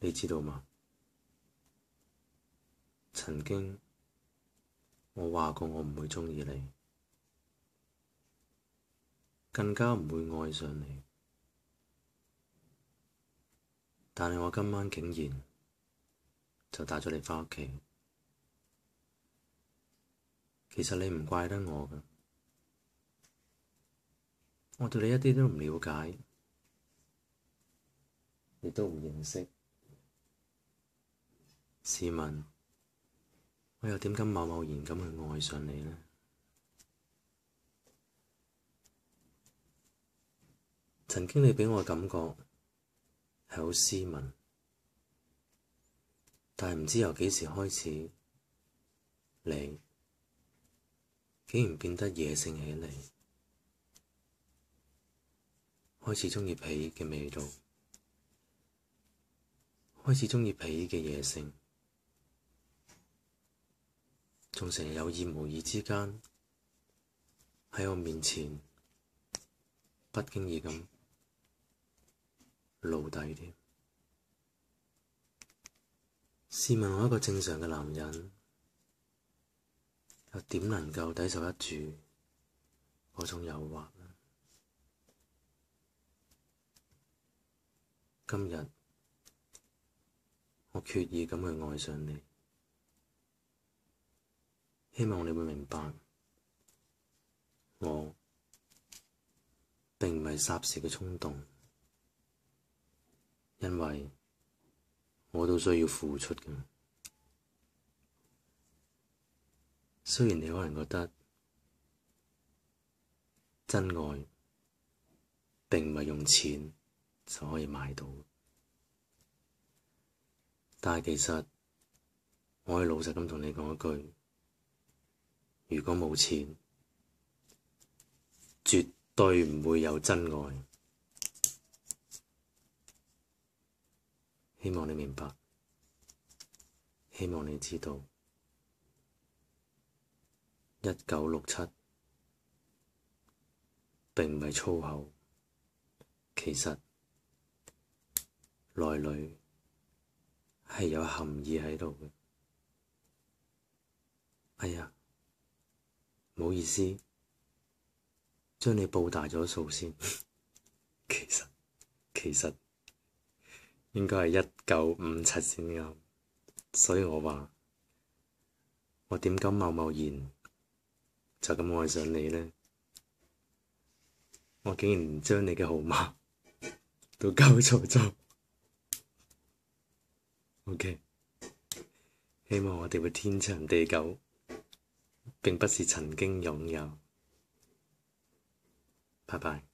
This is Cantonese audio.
你知道嗎？曾經我話過我唔會鍾意你，更加唔會愛上你，但係我今晚竟然就帶咗你返屋企。其實你唔怪得我㗎，我對你一啲都唔了解，亦都唔認識。試問我又點敢貿貿然咁去愛上你呢？曾經你畀我嘅感覺係好斯文，但係唔知由幾時開始，你竟然變得野性起嚟，開始鍾意皮嘅味道，開始鍾意皮嘅野性，仲成日有意無意之間喺我面前不經意咁露底添。試問我一個正常嘅男人，又點能夠抵受得住嗰種誘惑呢？今日我決意咁去愛上你，希望你會明白，我並唔係霎時嘅衝動，因為我都需要付出嘅。雖然你可能覺得真愛並唔係用錢就可以買到，但係其實我可以老實咁同你講一句，如果冇錢，絕對唔會有真愛。希望你明白，希望你知道1967並唔係粗口，其實內裏係有含義喺度嘅。哎呀，唔好意思，將你報大咗數先。其實應該係1957先啱，所以我話我點敢貿貿然就咁愛上你呢？我竟然將你嘅號碼都搞錯咗。OK， 希望我哋會天長地久，並不是曾經擁有。拜拜。